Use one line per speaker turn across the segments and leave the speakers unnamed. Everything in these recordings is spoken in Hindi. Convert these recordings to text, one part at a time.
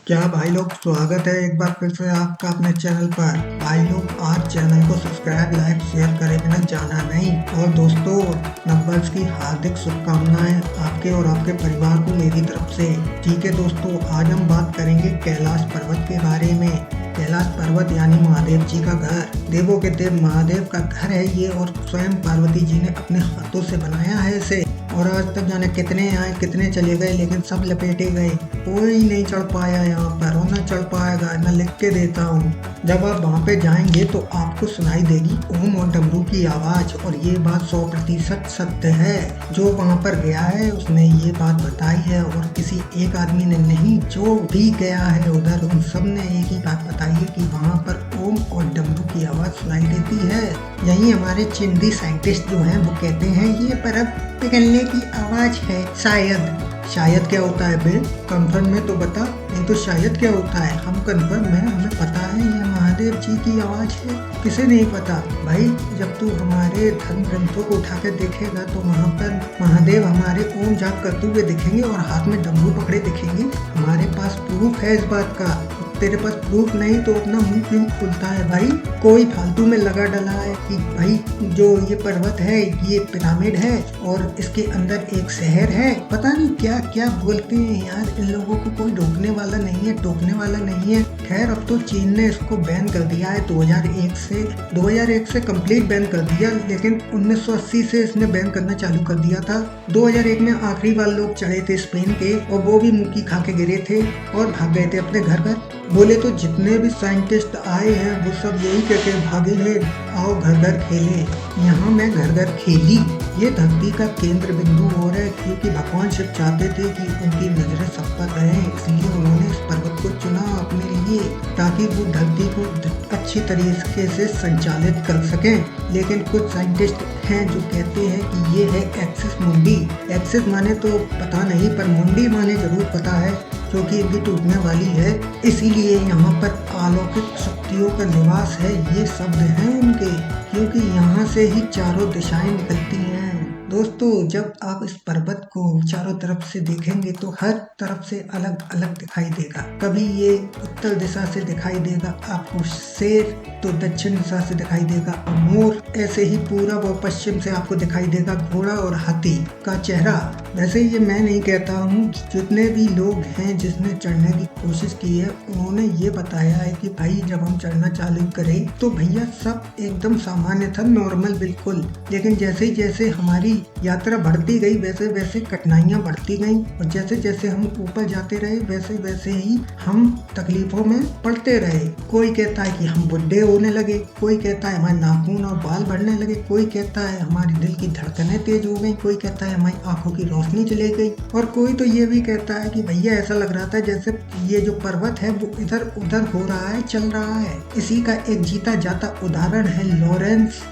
क्या भाई लोग, स्वागत है एक बार फिर से आपका अपने चैनल पर। भाई लोग, आज चैनल को सब्सक्राइब, लाइक, शेयर करे बिना जाना नहीं। और दोस्तों, नववर्ष की हार्दिक शुभकामनाएं आपके और आपके परिवार को मेरी तरफ से। ठीक है दोस्तों, आज हम बात करेंगे कैलाश पर्वत के बारे में। कैलाश पर्वत यानी महादेव जी का घर, देवों के देव महादेव का घर है ये, और स्वयं पार्वती जी ने अपने हाथों से बनाया है इसे। और आज तक जाने कितने आए कितने चले गए, लेकिन सब लपेटे गए। कोई नहीं चढ़ पाया यहाँ पर, और न चढ़ पाएगा। मैं लिख के देता हूँ, जब आप वहाँ पे जाएंगे तो आपको सुनाई देगी ओम और डमरू की आवाज। और ये बात 100% सत्य है। जो वहाँ पर गया है उसने ये बात बताई है, और किसी एक आदमी ने नहीं, जो भी गया है उधर उन सब ने एक ही बात बताई है कि वहाँ पर ओम और डमरू की आवाज सुनाई देती है। यही हमारे चिंदी साइंटिस्ट जो हैं वो कहते हैं ये पर्वत पिघलने की आवाज है। शायद क्या होता है बे? कंफर्म में तो बता, नहीं तो शायद क्या होता है? हम कंफर्म है, हमें पता है ये महादेव जी की आवाज है। किसे नहीं पता भाई? जब तू हमारे धर्म ग्रंथों को उठा कर देखेगा तो वहाँ पर महादेव हमारे ओम जाप करते हुए दिखेंगे और हाथ में डमरू पकड़े दिखेंगे। हमारे पास प्रूफ है इस बात का। तेरे पास प्रूफ नहीं तो अपना मुंह क्यों खुलता है भाई? कोई फालतू में लगा डला है कि भाई जो ये पर्वत है ये पिरामिड है और इसके अंदर एक शहर है। पता नहीं क्या क्या बोलते हैं यार। इन लोगों को कोई रोकने वाला नहीं है, टोकने वाला नहीं है। खैर, अब तो चीन ने इसको बैन कर दिया है 2001 से कंप्लीट बैन कर दिया, लेकिन 1980 से इसने बैन करना चालू कर दिया था। 2001 में आखिरी बार लोग चढ़े थे स्पेन के, और वो भी मुक्की खा के गिरे थे और भाग गए थे अपने घर पर। बोले तो जितने भी साइंटिस्ट आए हैं वो सब यही कहते भागे हैं, आओ घर घर खेले। यहाँ मैं घर घर खेली। ये धरती का केंद्र बिंदु हो रहा है, क्योंकि भगवान शिव चाहते थे कि उनकी नजरें सब पर रहे, इसलिए उन्होंने इस पर्वत को चुना अपने लिए, ताकि वो धरती को अच्छी तरीके से संचालित कर सकें। लेकिन कुछ साइंटिस्ट हैं जो कहते हैं कि ये है एक्सिस मुंडी। एक्सिस माने तो पता नहीं, पर मुंडी माने जरूर पता है, क्योंकि इनकी टूटने वाली है। इसीलिए यहाँ पर अलौकिक शक्तियों का निवास है, ये शब्द हैं उनके, क्योंकि यहाँ से ही चारों दिशाएं निकलती हैं। दोस्तों, जब आप इस पर्वत को चारों तरफ से देखेंगे तो हर तरफ से अलग अलग दिखाई देगा। कभी ये उत्तर दिशा से दिखाई देगा आपको शेर, तो दक्षिण दिशा से दिखाई देगा मोर, ऐसे ही पूरब और पश्चिम से आपको दिखाई देगा घोड़ा और हाथी का चेहरा। वैसे ये मैं नहीं कहता हूँ, जितने भी लोग हैं जिसने चढ़ने की कोशिश की है उन्होंने ये बताया है कि भाई जब हम चढ़ना चालू करें तो भैया सब एकदम सामान्य था, नॉर्मल बिल्कुल। लेकिन जैसे जैसे हमारी यात्रा बढ़ती गई वैसे वैसे कठिनाइयां बढ़ती गईं, और जैसे जैसे हम ऊपर जाते रहे वैसे वैसे ही हम तकलीफों में पड़ते रहे। कोई कहता है कि हम बुढ़े होने लगे, कोई कहता है हमारे नाखून और बाल बढ़ने लगे, कोई कहता है हमारी दिल की धड़कनें तेज हो गई, कोई कहता है हमारी आंखों की रोशनी चली गई, और कोई तो ये भी कहता है कि भैया ऐसा लग रहा था जैसे ये जो पर्वत है वो इधर उधर हो रहा है, चल रहा है। इसी का एक जीता जाता उदाहरण है लॉरेंस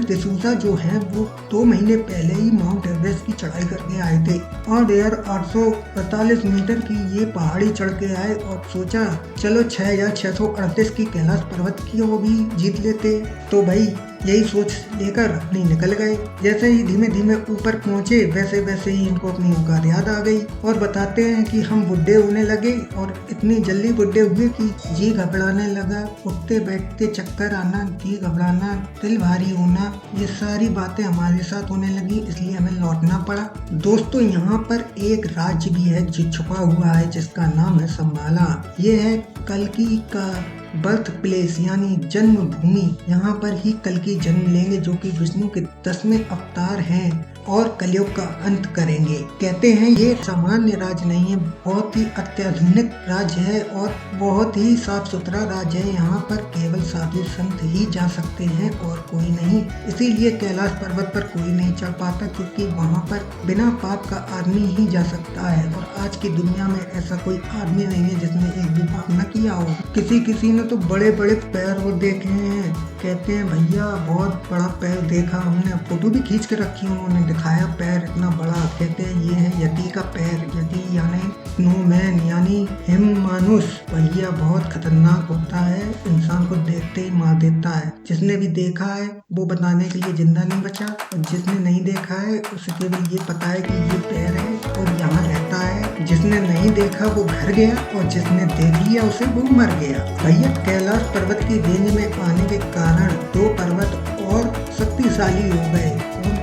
डिसूजा जो है वो 2 महीने पहले ही माउंट एवरेस्ट की चढ़ाई करके आए थे, और यार 845 मीटर की ये पहाड़ी चढ़ के आए, और सोचा चलो 6638 की कैलाश पर्वत की वो भी जीत लेते। तो भाई यही सोच लेकर अपनी निकल गए। जैसे ही धीमे धीमे ऊपर पहुंचे वैसे वैसे ही इनको अपनी औकात याद आ गई, और बताते हैं कि हम बुढ़े होने लगे, और इतनी जल्दी बुढ़े हुए कि जी घबराने लगा, उठते बैठते चक्कर आना, जी घबराना, दिल भारी होना, ये सारी बातें हमारे साथ होने लगी, इसलिए हमें लौटना पड़ा। दोस्तों, यहाँ पर एक राज्य भी है जो छुपा हुआ है, जिसका नाम है शंबाला। ये है कल्कि का बर्थ प्लेस यानी जन्म भूमि। यहाँ पर ही कल्कि जन्म लेंगे, जो कि विष्णु के 10वें अवतार हैं और कलयुग का अंत करेंगे। कहते हैं ये सामान्य राज्य नहीं है, बहुत ही अत्याधुनिक राज्य है और बहुत ही साफ सुथरा राज्य है। यहाँ पर केवल साधु संत ही जा सकते हैं और कोई नहीं। इसीलिए कैलाश पर्वत पर कोई नहीं चढ़ पाता, क्योंकि वहाँ पर बिना पाप का आदमी ही जा सकता है, और आज की दुनिया में ऐसा कोई आदमी नहीं है जिसने एक भी पाप न किया हो। किसी ने तो बड़े बड़े पैर वो देखे हैं, कहते हैं भैया बहुत बड़ा पैर देखा हमने, फोटो भी खींच के रखी, उन्होंने दिखाया पैर इतना बड़ा। कहते हैं ये है यति का पैर, यति यानी स्नोमैन यानी हिम मानुष। भैया बहुत खतरनाक होता है, इंसान को देखते ही मार देता है। जिसने भी देखा है वो बताने के लिए जिंदा नहीं बचा, और जिसने नहीं देखा है उसे केवल ये पता है कि ये पैर है और यहाँ रहता है जिसने नहीं देखा वो घर गया और जिसने देख लिया उसे वो मर गया। भैया कैलाश पर्वत की रेंज में आने के कारण 2 पर्वत और शक्तिशाली हो गए।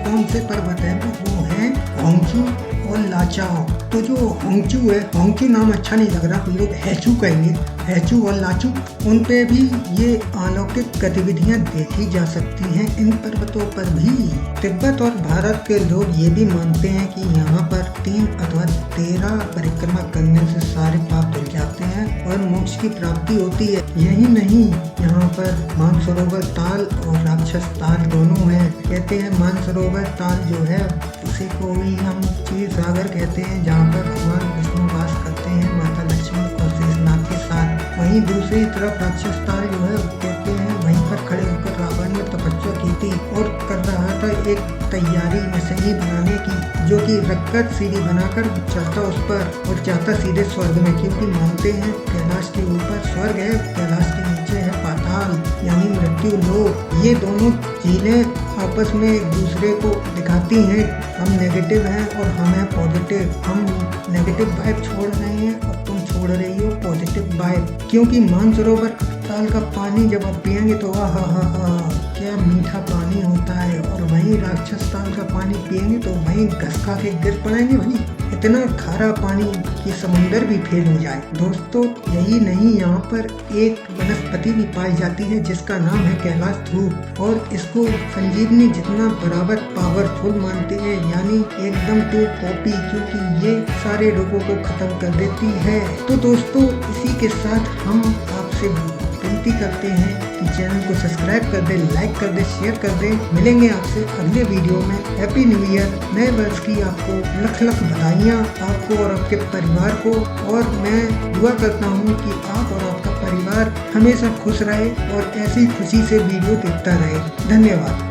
कौन से पर्वत है वो है होंगचू और लाचाओ। तो जो होंगचू है, होंगचू नाम अच्छा नहीं लग रहा, हम लोग हैचू कहेंगे, हैचू और लाचू, उन पे भी ये अलौकिक गतिविधियां देखी जा सकती हैं इन पर्वतों पर भी। तिब्बत और भारत के लोग ये भी मानते हैं कि यहाँ पर 3 अथवा 13 परिक्रमा करने से सारे पाप धुल जाते हैं और मोक्ष की प्राप्ति होती है। यही नहीं, यहाँ पर मानसरोवर ताल और राक्षस ताल दोनों है। कहते हैं मानसरोवर ताल जो है उसे को ही हम क्षीर सागर कहते हैं, जहाँ पर भगवान विष्णु वास करते हैं माता लक्ष्मी और शेषनाग के साथ। वहीं दूसरी तरफ राक्षस ताल जो है कहते हैं वहीं पर खड़े होकर रावण ने तपस्या की थी और कर रहा था एक तैयारी मशीनी बनाने की, जो कि रखकर सीढ़ी बनाकर चढ़ता उस पर और जाता सीधे स्वर्ग में, क्योंकि मानते हैं कैलाश के ऊपर स्वर्ग है, कैलाश के नीचे है पाताल यानी मृत्यु लोक। ये दोनों झीलें आपस में एक दूसरे को दिखाती हैं, हम नेगेटिव हैं और हम हैं पॉजिटिव। हम नेगेटिव वाइब छोड़ रहे हैं और तुम छोड़ रही हो पॉजिटिव वाइब, क्योंकि मानसरोवर ताल का पानी जब आप पियेंगे तो हा क्या मीठा पानी होता है, और वहीं राक्षस ताल का पानी पियेंगे तो वहीं घसका के गिर पड़ेंगे। वहीं इतना खारा पानी कि समुंदर भी फेल हो जाए। दोस्तों यही नहीं, यहाँ पर एक वनस्पति भी पाई जाती है जिसका नाम है कैलाश धूप, और इसको संजीवनी जितना बराबर पावरफुल मानते हैं, यानी एकदम टू कॉपी, क्योंकि ये सारे रोगों को खत्म कर देती है। तो दोस्तों इसी के साथ हम आपसे विनती करते हैं कि चैनल को सब्सक्राइब कर दे, लाइक कर दे, शेयर कर दे। मिलेंगे आपसे अगले वीडियो में। हैप्पी न्यू ईयर, नए वर्ष की आपको लख लख बधाइयाँ, आपको और आपके परिवार को। और मैं दुआ करता हूँ कि आप और आपका परिवार हमेशा खुश रहे और ऐसी खुशी से वीडियो देखता रहे। धन्यवाद।